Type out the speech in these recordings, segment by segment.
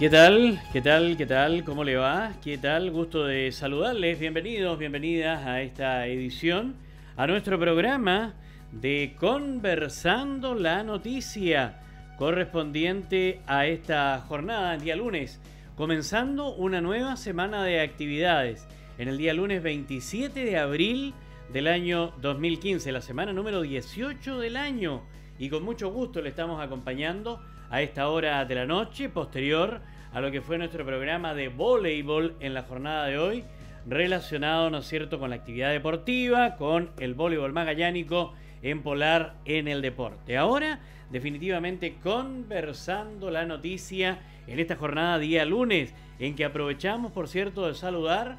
¿Qué tal? ¿Qué tal? ¿Qué tal? ¿Cómo le va? ¿Qué tal? Gusto de saludarles. Bienvenidos, bienvenidas a esta edición, a nuestro programa de Conversando la Noticia, correspondiente a esta jornada, el día lunes, comenzando una nueva semana de actividades. En el día lunes 27 de abril del año 2015, la semana número 18 del año. Y con mucho gusto le estamos acompañando a esta hora de la noche, posterior a lo que fue nuestro programa de voleibol en la jornada de hoy, relacionado, ¿no es cierto?, con la actividad deportiva, con el voleibol magallánico en Polar en el deporte. Ahora, definitivamente, conversando la noticia en esta jornada día lunes, en que aprovechamos, por cierto, de saludar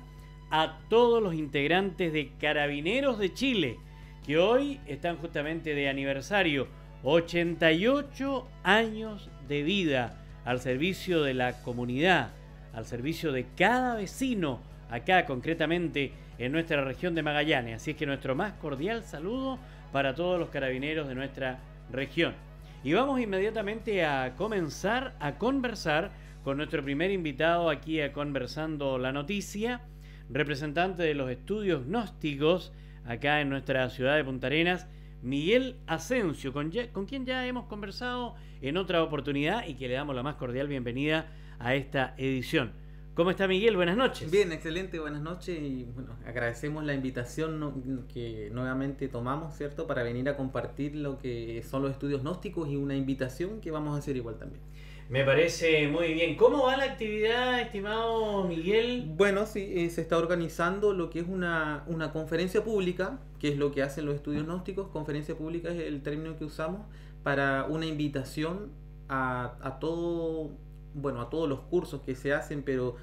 a todos los integrantes de Carabineros de Chile, que hoy están justamente de aniversario, 88 años de vida al servicio de la comunidad, al servicio de cada vecino, acá concretamente en nuestra región de Magallanes. Así es que nuestro más cordial saludo para todos los carabineros de nuestra región. Y vamos inmediatamente a comenzar a conversar con nuestro primer invitado aquí a Conversando la Noticia, representante de los estudios gnósticos acá en nuestra ciudad de Punta Arenas, Miguel Asensio, con quien ya hemos conversado en otra oportunidad y que le damos la más cordial bienvenida a esta edición. ¿Cómo está, Miguel? Buenas noches. Bien, excelente, buenas noches y bueno, agradecemos la invitación que nuevamente tomamos, ¿cierto?, para venir a compartir lo que son los estudios gnósticos y una invitación que vamos a hacer igual también. Me parece muy bien. ¿Cómo va la actividad, estimado Miguel? Bueno, sí, se está organizando lo que es una conferencia pública, que es lo que hacen los estudios gnósticos. Conferencia pública es el término que usamos para una invitación a todo, bueno, a todos los cursos que se hacen, pero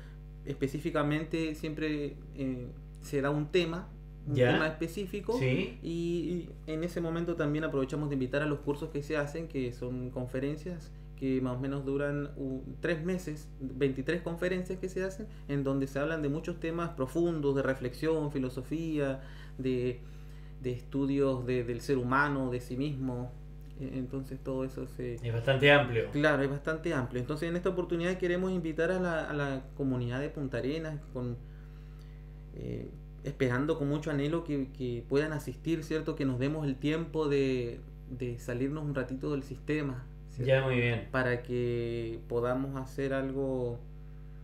específicamente siempre se da un tema específico. Sí. Y en ese momento también aprovechamos de invitar a los cursos que se hacen, que son conferencias que más o menos duran 3 meses, 23 conferencias que se hacen, en donde se hablan de muchos temas profundos, de reflexión, filosofía, de estudios del ser humano, de sí mismo. Entonces todo eso es bastante amplio. Claro, es bastante amplio. Entonces en esta oportunidad queremos invitar a la comunidad de Punta Arenas, esperando con mucho anhelo que puedan asistir, ¿cierto? Que nos demos el tiempo de salirnos un ratito del sistema, ¿cierto? Ya, muy bien. Para que podamos hacer algo,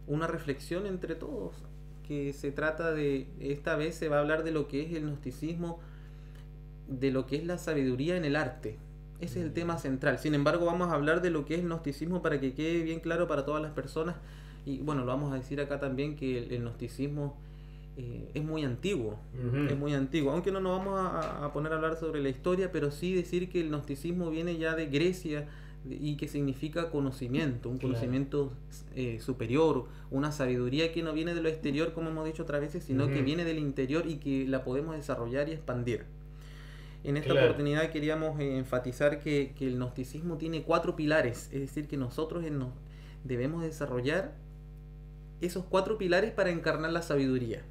una reflexión entre todos, que se trata de, esta vez se va a hablar de lo que es el gnosticismo, de lo que es la sabiduría en el arte. Ese es el tema central. Sin embargo, vamos a hablar de lo que es el gnosticismo para que quede bien claro para todas las personas. Y bueno, lo vamos a decir acá también, que el gnosticismo es muy antiguo. Es muy antiguo. Aunque no nos vamos a poner a hablar sobre la historia, pero sí decir que el gnosticismo viene ya de Grecia y que significa conocimiento, un conocimiento superior, una sabiduría que no viene de lo exterior, como hemos dicho otras veces, sino que viene del interior y que la podemos desarrollar y expandir. En esta oportunidad queríamos enfatizar que el gnosticismo tiene 4 pilares, es decir, que nosotros debemos desarrollar esos 4 pilares para encarnar la sabiduría.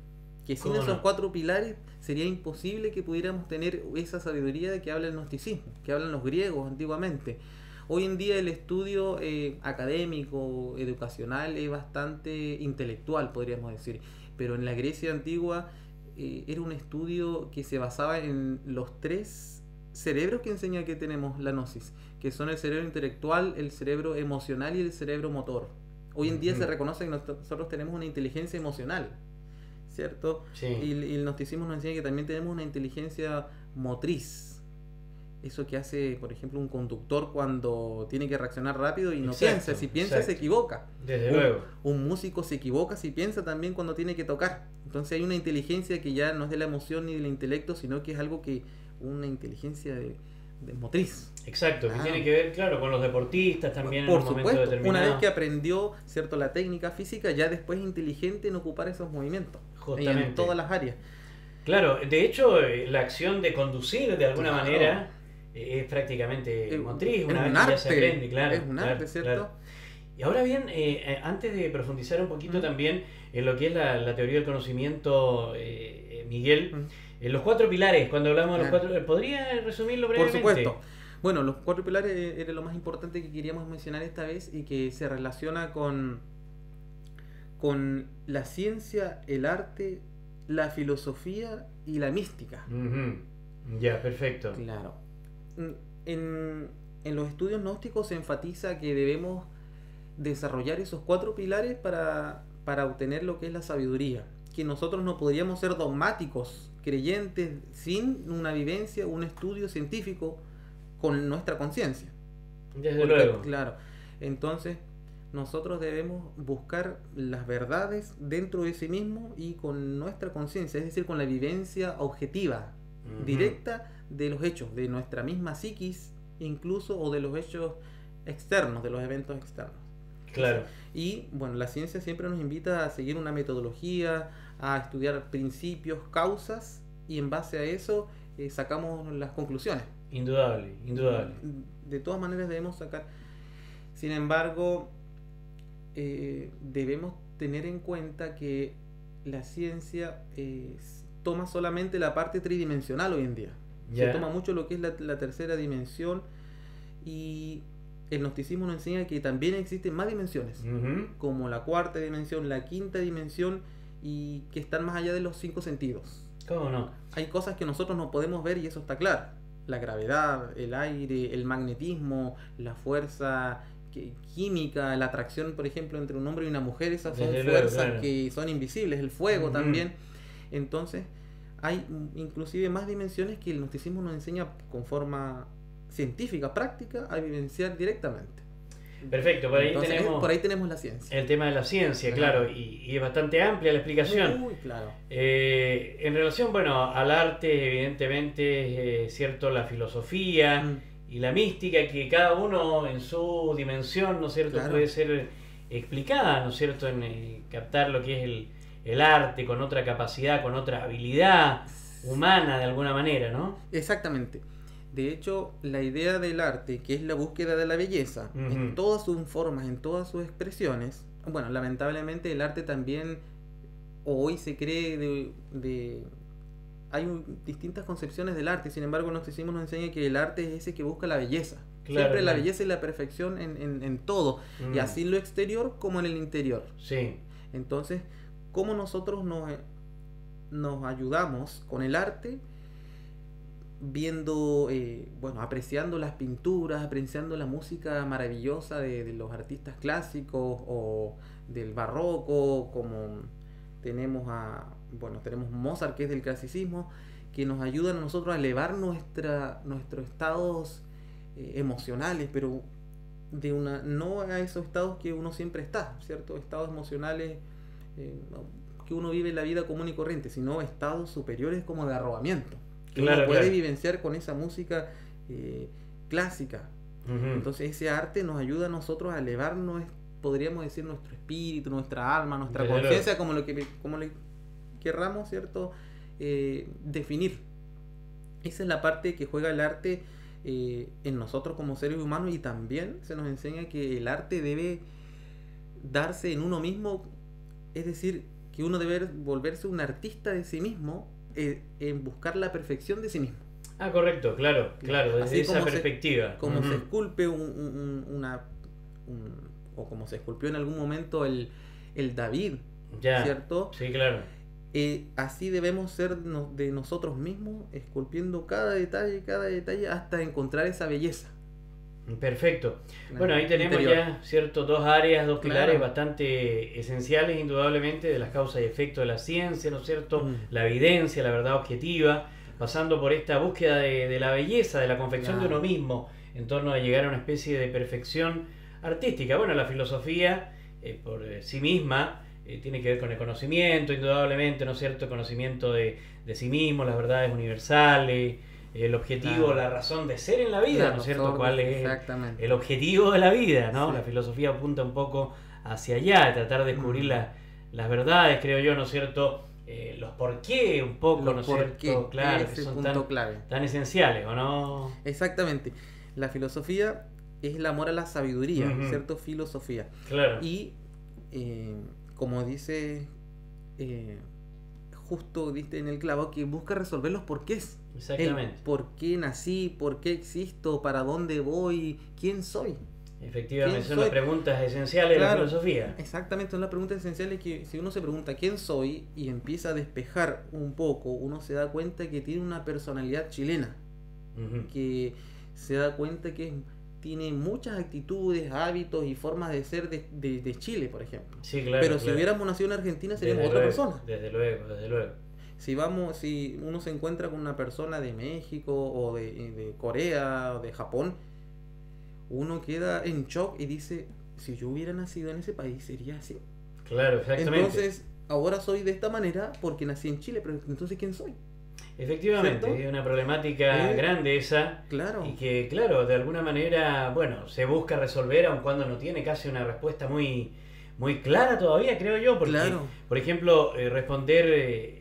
Que sin esos 4 pilares sería imposible que pudiéramos tener esa sabiduría de que habla el gnosticismo, que hablan los griegos antiguamente. Hoy en día el estudio académico, educacional, es bastante intelectual, podríamos decir, pero en la Grecia antigua era un estudio que se basaba en los 3 cerebros que enseña que tenemos la gnosis, que son el cerebro intelectual, el cerebro emocional y el cerebro motor. Hoy en día se reconoce que nosotros tenemos una inteligencia emocional, ¿cierto? Sí. Y el gnosticismo nos enseña que también tenemos una inteligencia motriz. Eso que hace, por ejemplo, un conductor cuando tiene que reaccionar rápido y no piensa. Si piensa, se equivoca. Desde luego. Un músico se equivoca si piensa también cuando tiene que tocar. Entonces hay una inteligencia que ya no es de la emoción ni del intelecto, sino que es algo que, una inteligencia de motriz. Exacto, que tiene que ver, claro, con los deportistas también. Por en un supuesto, momento determinado. una vez que aprendió, ¿cierto?, la técnica física, ya después es inteligente en ocupar esos movimientos. Justamente. En todas las áreas. Claro, de hecho, la acción de conducir de alguna manera es prácticamente motriz, una vez que ya se aprende, claro. Es un arte, ¿cierto? Claro. Y ahora bien, antes de profundizar un poquito también en lo que es la teoría del conocimiento, Miguel, en los 4 pilares, cuando hablamos de los 4, ¿podría resumirlo brevemente? Por supuesto. Bueno, los 4 pilares era lo más importante que queríamos mencionar esta vez y que se relaciona con con la ciencia, el arte, la filosofía y la mística. Ya, perfecto. Claro. En los estudios gnósticos se enfatiza que debemos desarrollar esos 4 pilares para obtener lo que es la sabiduría. Que nosotros no podríamos ser dogmáticos, creyentes, sin una vivencia, un estudio científico con nuestra conciencia. Desde luego. Claro. Entonces, nosotros debemos buscar las verdades dentro de sí mismo y con nuestra conciencia, es decir, con la vivencia objetiva, directa de los hechos, de nuestra misma psiquis, incluso, o de los hechos externos, de los eventos externos. Claro. Y bueno, la ciencia siempre nos invita a seguir una metodología, a estudiar principios, causas, y en base a eso sacamos las conclusiones. Indudable, indudable. De todas maneras debemos sacar. Sin embargo, debemos tener en cuenta que la ciencia toma solamente la parte tridimensional hoy en día. Se toma mucho lo que es la tercera dimensión, y el gnosticismo nos enseña que también existen más dimensiones, como la cuarta dimensión, la quinta dimensión, y que están más allá de los 5 sentidos. ¿Cómo no? Hay cosas que nosotros no podemos ver y eso está claro. La gravedad, el aire, el magnetismo, la fuerza química, la atracción, por ejemplo, entre un hombre y una mujer, esas son fuerzas que son invisibles, el fuego también. Entonces, hay inclusive más dimensiones que el gnosticismo nos enseña con forma científica, práctica, a vivenciar directamente. Perfecto, por ahí tenemos la ciencia. El tema de la ciencia, claro, y es bastante amplia la explicación. Muy claro. En relación, bueno, al arte, evidentemente, cierto, la filosofía y la mística, que cada uno en su dimensión, ¿no es cierto?, puede ser explicada, ¿no es cierto?, en captar lo que es el arte con otra capacidad, con otra habilidad humana de alguna manera, ¿no? Exactamente. De hecho, la idea del arte, que es la búsqueda de la belleza, en todas sus formas, en todas sus expresiones, bueno, lamentablemente el arte también hoy se cree hay distintas concepciones del arte. Sin embargo, el gnosticismo nos enseña que el arte es ese que busca la belleza. Siempre la belleza y la perfección en todo, y así en lo exterior como en el interior. Sí. Entonces, ¿cómo nosotros nos ayudamos con el arte? Viendo, apreciando las pinturas, apreciando la música maravillosa de los artistas clásicos o del barroco, como tenemos tenemos Mozart, que es del clasicismo, que nos ayudan a nosotros a elevar nuestros estados emocionales, pero no a esos estados que uno siempre está, ¿cierto? Estados emocionales que uno vive en la vida común y corriente, sino estados superiores como de arrobamiento. Uno puede vivenciar con esa música clásica. Entonces ese arte nos ayuda a nosotros a elevar, podríamos decir, nuestro espíritu, nuestra alma, nuestra conciencia, como le querramos, ¿cierto? Definir. Esa es la parte que juega el arte en nosotros como seres humanos, y también se nos enseña que el arte debe darse en uno mismo, es decir, que uno debe volverse un artista de sí mismo, en buscar la perfección de sí mismo. Ah, correcto, claro, desde esa perspectiva. Como se esculpe o como se esculpió en algún momento el David, ¿cierto? Sí, claro. Así debemos ser de nosotros mismos, esculpiendo cada detalle hasta encontrar esa belleza. Perfecto. Bueno, ahí tenemos ya, ¿cierto?, 2 áreas, 2 pilares bastante esenciales, indudablemente, de las causas y efectos de la ciencia, ¿no es cierto? La evidencia, la verdad objetiva, pasando por esta búsqueda de la belleza, de la confección de uno mismo, en torno a llegar a una especie de perfección artística. Bueno, la filosofía, por sí misma, tiene que ver con el conocimiento, indudablemente, ¿no es cierto?, el conocimiento de sí mismo, las verdades universales, el objetivo, la razón de ser en la vida, ¿no es cierto? ¿Cuál es el objetivo de la vida, ¿no? La filosofía apunta un poco hacia allá, tratar de descubrir las verdades, creo yo, ¿no es cierto? Los por qué un poco, ¿no es cierto? Claro, que son tan esenciales, ¿o no? Exactamente. La filosofía es el amor a la sabiduría, ¿cierto? Filosofía. Claro. Y como dice, justo diste en el clavo, que busca resolver los porqués. Exactamente. ¿Por qué nací? ¿Por qué existo? ¿Para dónde voy? ¿Quién soy? Efectivamente, ¿Quién son las soy? preguntas esenciales de la Claro, filosofía. exactamente, son las preguntas esenciales que si uno se pregunta quién soy y empieza a despejar un poco, uno se da cuenta que tiene una personalidad chilena, Ujú. que se da cuenta que tiene muchas actitudes, hábitos y formas de ser de Chile, por ejemplo. Sí, claro, Pero si claro. hubiéramos nacido en Argentina seríamos Desde otra luego, persona. desde luego, desde luego. Si uno se encuentra con una persona de México o de Corea o de Japón, uno queda en shock y dice, si yo hubiera nacido en ese país sería así. Claro, exactamente. Entonces, ahora soy de esta manera porque nací en Chile, pero entonces ¿quién soy? Efectivamente, ¿Cierto? es una problemática grande esa Claro, y que, claro, de alguna manera, bueno, se busca resolver aun cuando no tiene casi una respuesta muy clara todavía, creo yo, porque, claro, por ejemplo, responder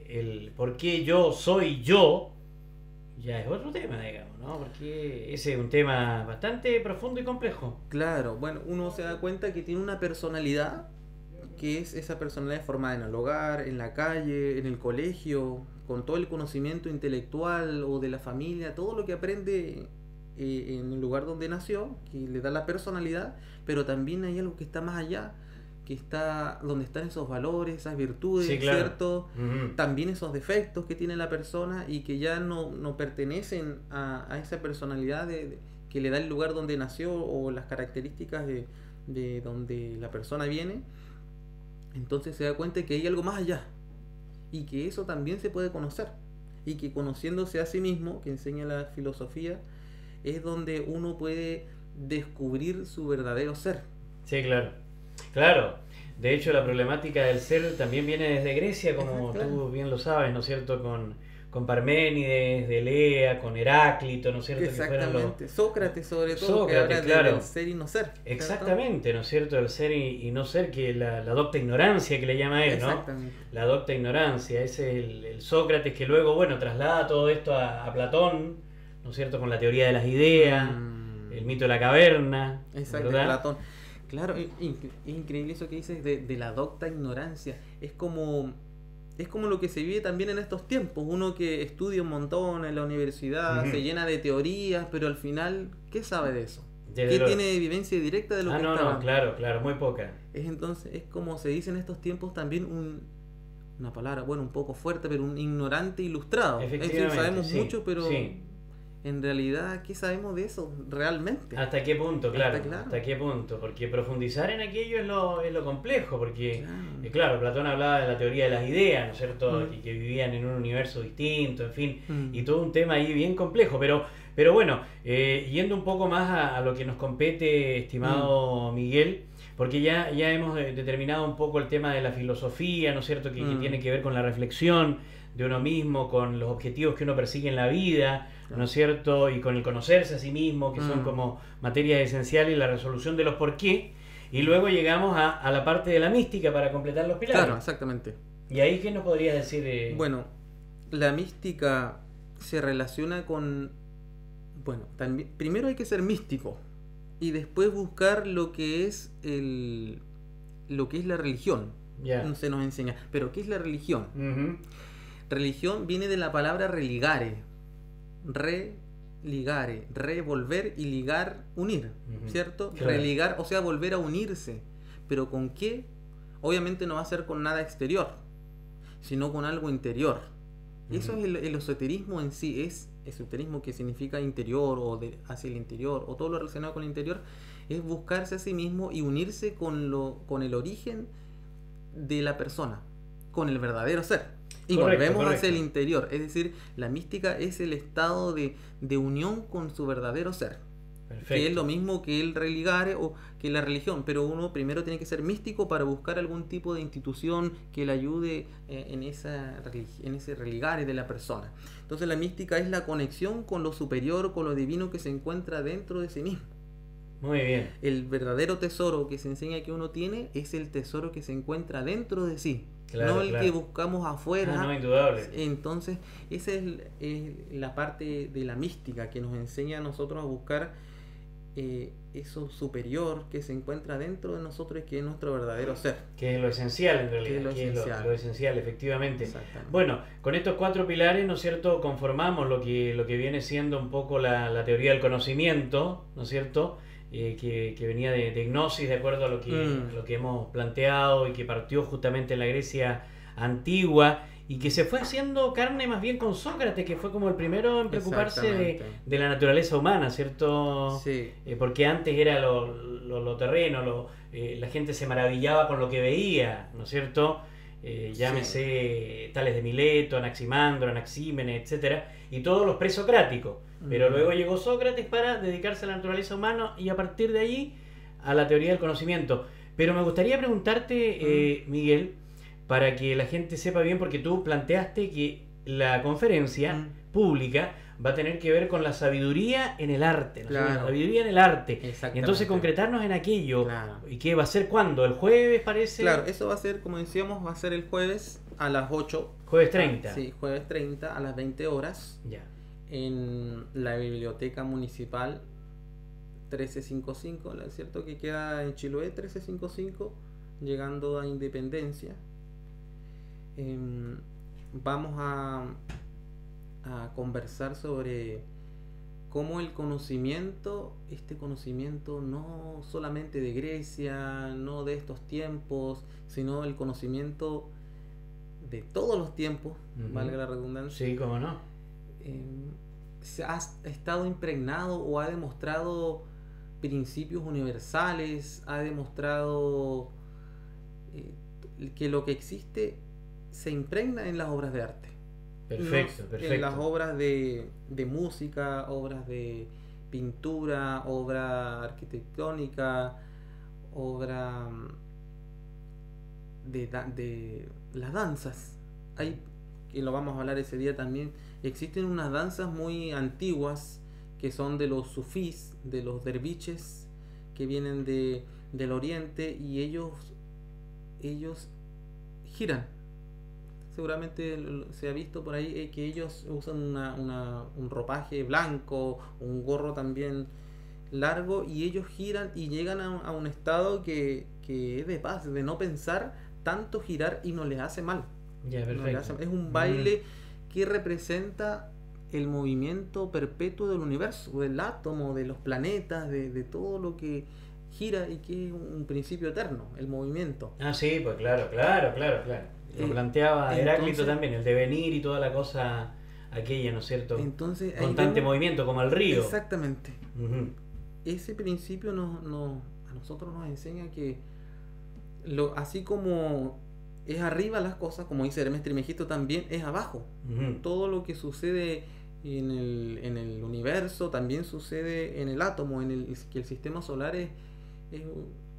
el por qué yo soy yo ya es otro tema, digamos, ¿no? Porque ese es un tema bastante profundo y complejo. claro. Bueno, uno se da cuenta que tiene una personalidad que es esa personalidad formada en el hogar, en la calle, en el colegio, con todo el conocimiento intelectual o de la familia, todo lo que aprende en el lugar donde nació, que le da la personalidad, pero también hay algo que está más allá, que está donde están esos valores, esas virtudes, Sí, claro. ¿cierto? Ujú. También esos defectos que tiene la persona y que ya no pertenecen a esa personalidad que le da el lugar donde nació o las características de donde la persona viene. Entonces se da cuenta que hay algo más allá y que eso también se puede conocer y que conociéndose a sí mismo, que enseña la filosofía, es donde uno puede descubrir su verdadero ser. Sí, claro. Claro. De hecho, la problemática del ser también viene desde Grecia, como Claro. tú bien lo sabes, ¿no es cierto? Con Parménides, Delea, con Heráclito, ¿no es cierto? Que fueron los... Exactamente. Sócrates sobre todo, Sócrates, que habla claro. del ser y no ser. ¿cierto? Exactamente, ¿no es cierto? El ser y no ser, que la docta ignorancia que le llama él, ¿no? Exactamente. La docta ignorancia, ese es el Sócrates que luego, bueno, traslada todo esto a Platón, ¿no es cierto? Con la teoría de las ideas, el mito de la caverna, Exacto, ¿verdad? Platón. Claro, es increíble eso que dices de la docta ignorancia. Es como lo que se vive también en estos tiempos. Uno que estudia un montón en la universidad, Ujú. se llena de teorías, pero al final, ¿qué sabe de eso? Desde ¿Qué luego. tiene de vivencia directa de lo Ah, que no, está no, hablando? claro, claro, muy poca. Es como se dice en estos tiempos también una palabra, bueno, un poco fuerte, pero un ignorante ilustrado. Es decir, Efectivamente, sabemos sí, mucho, pero sí. en realidad, ¿qué sabemos de eso realmente? ¿Hasta qué punto? Claro, Claro. ¿hasta qué punto? Porque profundizar en aquello es lo complejo, porque, Claro. claro, Platón hablaba de la teoría de las ideas, ¿no es cierto? Mm. Que vivían en un universo distinto, en fin, Mm. y todo un tema ahí bien complejo, pero bueno, yendo un poco más a lo que nos compete, estimado Miguel, porque ya hemos determinado un poco el tema de la filosofía, ¿no es cierto? Que tiene que ver con la reflexión de uno mismo, con los objetivos que uno persigue en la vida, ¿no es cierto? Y con el conocerse a sí mismo, que son como materias esenciales, y la resolución de los por qué. Y luego llegamos a la parte de la mística para completar los pilares. Claro, exactamente. ¿Y ahí qué nos podrías decir? Bueno, la mística se relaciona con... Bueno, también, primero hay que ser místico y después buscar lo que es lo que es la religión. Ya. Se nos enseña. Pero ¿qué es la religión? Ujú. Religión viene de la palabra religare. Religare, revolver y ligar, unir, Ujú. ¿cierto? Claro. Religar, o sea, volver a unirse. ¿Pero con qué? Obviamente no va a ser con nada exterior, sino con algo interior. Eso Ujú. es el esoterismo en sí, es esoterismo que significa interior o hacia el interior, o todo lo relacionado con el interior, es buscarse a sí mismo y unirse con el origen de la persona, con el verdadero ser. Y Correcto, volvemos correcto. hacia el interior, es decir, la mística es el estado de unión con su verdadero ser, Perfecto. que es lo mismo que el religare o que la religión, pero uno primero tiene que ser místico para buscar algún tipo de institución que le ayude en ese religare de la persona. Entonces la mística es la conexión con lo superior, con lo divino que se encuentra dentro de sí mismo. Muy bien. El verdadero tesoro que se enseña que uno tiene es el tesoro que se encuentra dentro de sí, Claro, no el claro. que buscamos afuera. Ah, no, indudable. Entonces, esa es la parte de la mística que nos enseña a nosotros a buscar eso superior que se encuentra dentro de nosotros y que es nuestro verdadero ser. Que es lo esencial en realidad. Que es lo esencial. Lo esencial, efectivamente. Exactamente. Bueno, con estos 4 pilares, ¿no es cierto?, conformamos lo que viene siendo un poco la teoría del conocimiento, ¿no es cierto?, que venía de Gnosis, de acuerdo a lo que hemos planteado, y que partió justamente en la Grecia antigua, y que se fue haciendo carne más bien con Sócrates, que fue como el primero en preocuparse de la naturaleza humana, ¿cierto? Sí. Porque antes era lo terreno, la gente se maravillaba con lo que veía, ¿no es cierto? Llámese Tales de Mileto, Anaximandro, Anaxímenes, etcétera, y todos los presocráticos. Pero luego llegó Sócrates para dedicarse a la naturaleza humana, y a partir de allí a la teoría del conocimiento. Pero me gustaría preguntarte, Miguel, para que la gente sepa bien, porque tú planteaste que la conferencia pública va a tener que ver con la sabiduría en el arte, ¿no? Claro. La sabiduría en el arte. Exactamente. Y entonces concretarnos en aquello. Claro. ¿Y qué va a ser cuándo? ¿El jueves, parece? Claro, eso va a ser, como decíamos, va a ser el jueves a las 8. Jueves 30. Sí, jueves 30 a las 20 horas. Ya. En la Biblioteca Municipal 1355, ¿no es cierto? Que queda en Chiloé 1355, llegando a Independencia. Vamos a conversar sobre cómo el conocimiento, este conocimiento no solamente de Grecia, no de estos tiempos, sino el conocimiento de todos los tiempos, valga la redundancia. Sí, cómo no. Se ha estado impregnado o ha demostrado principios universales, ha demostrado que lo que existe se impregna en las obras de arte. Perfecto, perfecto. En las obras de música, obras de pintura, obra arquitectónica, obra de las danzas. Hay, y lo vamos a hablar ese día también, existen unas danzas muy antiguas que son de los sufís, de los derviches, que vienen del oriente, y ellos giran. Seguramente se ha visto por ahí que ellos usan un ropaje blanco, un gorro también largo, y ellos giran y llegan a un estado que es de paz, de no pensar tanto girar, y no les hace mal. Ya, perfecto. Es un baile que representa el movimiento perpetuo del universo, del átomo, de los planetas, de todo lo que gira y que es un principio eterno, el movimiento. Ah, sí, pues claro. Lo planteaba Heráclito también, el devenir y toda la cosa aquella, ¿no es cierto? Entonces, constante movimiento, como el río. Exactamente. Ese principio a nosotros nos enseña que así como es arriba las cosas, como dice Hermes Trismegisto, también es abajo. Todo lo que sucede en el universo también sucede en el átomo, que el sistema solar es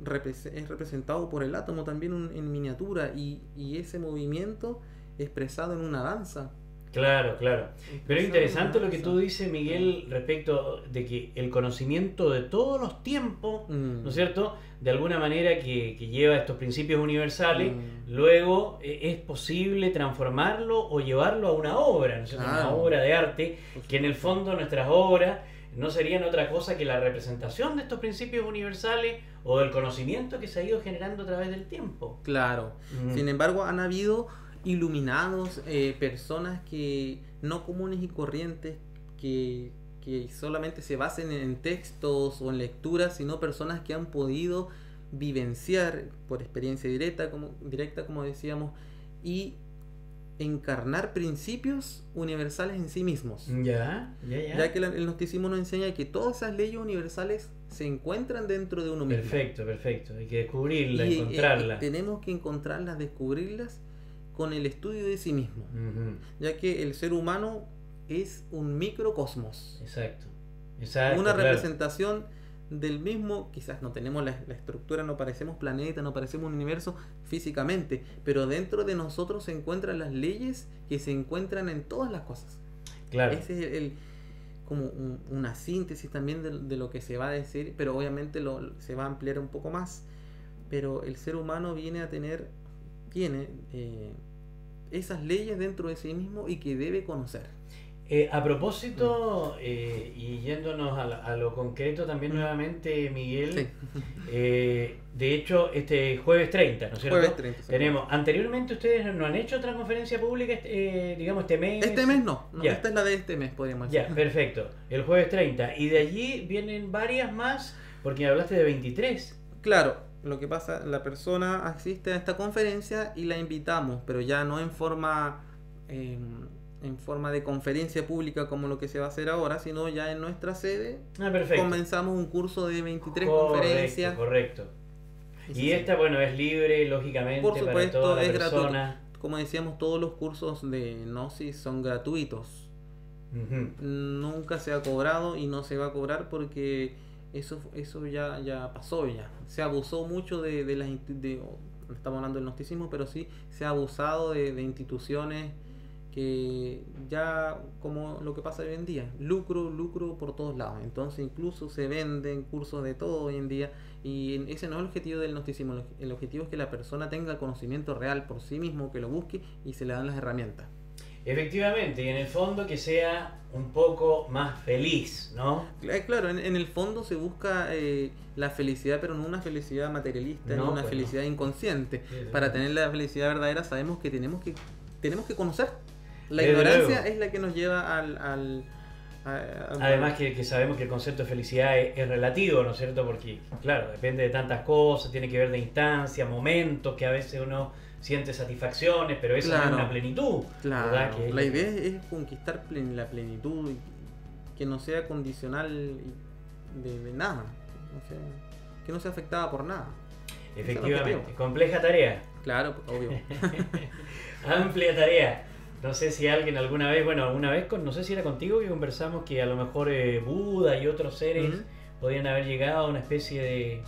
representado por el átomo también en miniatura, y ese movimiento expresado en una danza. Claro. Pero es interesante lo que tú dices, Miguel, respecto de que el conocimiento de todos los tiempos, ¿no es cierto?, de alguna manera que lleva estos principios universales, luego es posible transformarlo o llevarlo a una obra, ¿no es cierto? Una obra de arte, que en el fondo nuestras obras no serían otra cosa que la representación de estos principios universales o del conocimiento que se ha ido generando a través del tiempo. Claro. Sin embargo, han habido iluminados, personas que no comunes y corrientes, que solamente se basen en textos o en lecturas, sino personas que han podido vivenciar por experiencia directa, como decíamos, y encarnar principios universales en sí mismos. Ya que el gnosticismo nos enseña que todas esas leyes universales se encuentran dentro de uno mismo. Perfecto. Hay que descubrirlas, encontrarlas. Tenemos que encontrarlas, descubrirlas con el estudio de sí mismo. Ya que el ser humano es un microcosmos. Exacto. Una representación del mismo. Quizás no tenemos la estructura, no parecemos planeta, no parecemos un universo físicamente, pero dentro de nosotros se encuentran las leyes que se encuentran en todas las cosas. Claro. Ese es como una síntesis también de lo que se va a decir, pero obviamente se va a ampliar un poco más. Pero el ser humano tiene esas leyes dentro de sí mismo y que debe conocer. A propósito, y yéndonos a lo concreto también nuevamente, Miguel, Sí. De hecho, este jueves 30, ¿no es cierto? Jueves 30, sí. Tenemos, anteriormente ustedes no han hecho otra conferencia pública, digamos, este mes. Este mes no, Ya. Esta es la de este mes, podríamos decir. Ya, perfecto. El jueves 30. Y de allí vienen varias más Porque hablaste de 23. Claro, lo que pasa, la persona asiste a esta conferencia y la invitamos, pero ya no en forma de conferencia pública como lo que se va a hacer ahora, sino ya en nuestra sede. Perfecto. Comenzamos un curso de 23 Correcto, conferencias. Correcto. Y esta, bueno, es libre, lógicamente, por supuesto, para toda la es persona. gratuito. Como decíamos, todos los cursos de Gnosis son gratuitos. Nunca se ha cobrado y no se va a cobrar porque eso ya pasó ya. Se abusó mucho estamos hablando del gnosticismo, pero sí se ha abusado de instituciones que ya, como lo que pasa hoy en día, lucro por todos lados. Entonces incluso se venden cursos de todo hoy en día, y ese no es el objetivo del gnosticismo. El objetivo es que la persona tenga conocimiento real por sí mismo, que lo busque y se le dan las herramientas. Efectivamente, y en el fondo que sea un poco más feliz, ¿no? Claro, en el fondo se busca la felicidad, pero no una felicidad materialista, no una felicidad inconsciente. Para tener la felicidad verdadera sabemos que tenemos que conocer. La ignorancia es la que nos lleva Además que sabemos que el concepto de felicidad es relativo, ¿no es cierto? Porque, claro, depende de tantas cosas, tiene que ver de instancias, momentos, que a veces uno siente satisfacciones, pero esa no es una plenitud. Claro, la idea es conquistar la plenitud, que no sea condicional de nada, que no sea afectada por nada. Efectivamente, compleja tarea. Claro, obvio. Amplia tarea. No sé si alguien alguna vez, no sé si era contigo que conversamos que a lo mejor Buda y otros seres podían haber llegado a una especie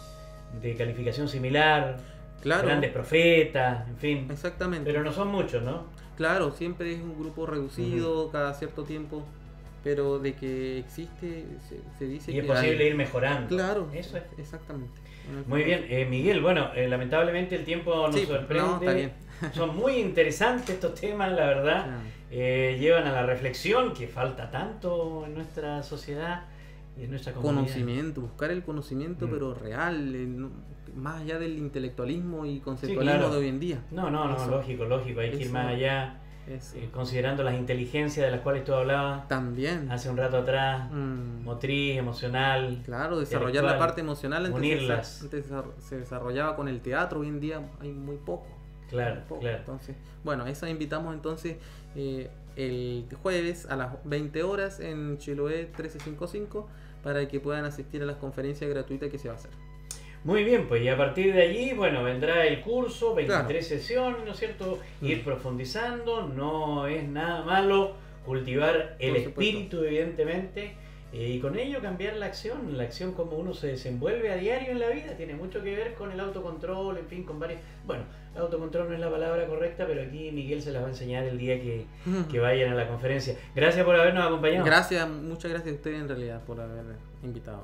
de calificación similar. Claro. Grandes profetas, en fin. Exactamente. Pero no son muchos, ¿no? Claro, siempre es un grupo reducido cada cierto tiempo, pero de que existe, se dice que es posible ir mejorando. Claro, eso es. Exactamente. Muy bien, Miguel, lamentablemente el tiempo nos sorprende. No, está bien. Son muy interesantes estos temas, la verdad. Llevan a la reflexión, que falta tanto en nuestra sociedad y en nuestra comunidad. Conocimiento, buscar el conocimiento, pero real, más allá del intelectualismo y conceptualismo de hoy en día. No, lógico, hay que ir más allá. Considerando las inteligencias de las cuales tú hablabas también hace un rato atrás, motriz, emocional. Claro, desarrollar la parte emocional. Unirlas. Antes se desarrollaba con el teatro, hoy en día hay muy poco. Claro. Entonces, eso invitamos entonces el jueves a las 20 horas en Chiloé 1355 para que puedan asistir a las conferencias gratuitas que se va a hacer. Muy bien, pues y a partir de allí, vendrá el curso, 23 sesiones, ¿no es cierto? Ir profundizando, no es nada malo cultivar el espíritu, evidentemente, y con ello cambiar la acción como uno se desenvuelve a diario en la vida, tiene mucho que ver con el autocontrol, en fin, con varios... autocontrol no es la palabra correcta, pero aquí Miguel se las va a enseñar el día que vayan a la conferencia. Gracias por habernos acompañado. Muchas gracias a ustedes en realidad por haber invitado.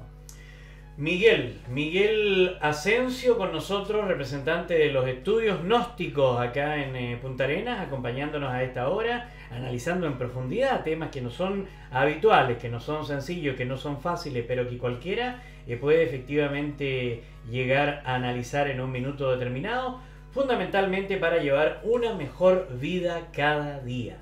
Miguel Asensio con nosotros, representante de los estudios gnósticos acá en Punta Arenas, acompañándonos a esta hora, analizando en profundidad temas que no son habituales, que no son sencillos, que no son fáciles, pero que cualquiera puede efectivamente llegar a analizar en un minuto determinado, fundamentalmente para llevar una mejor vida cada día.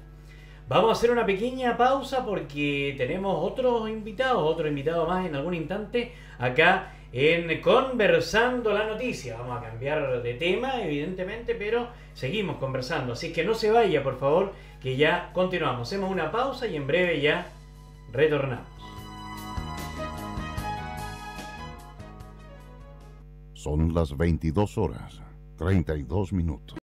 Vamos a hacer una pequeña pausa porque tenemos otro invitado más en algún instante acá en Conversando la Noticia. Vamos a cambiar de tema, evidentemente, pero seguimos conversando. Así que no se vaya, por favor, que ya continuamos. Hacemos una pausa y en breve ya retornamos. Son las 22 horas, 32 minutos.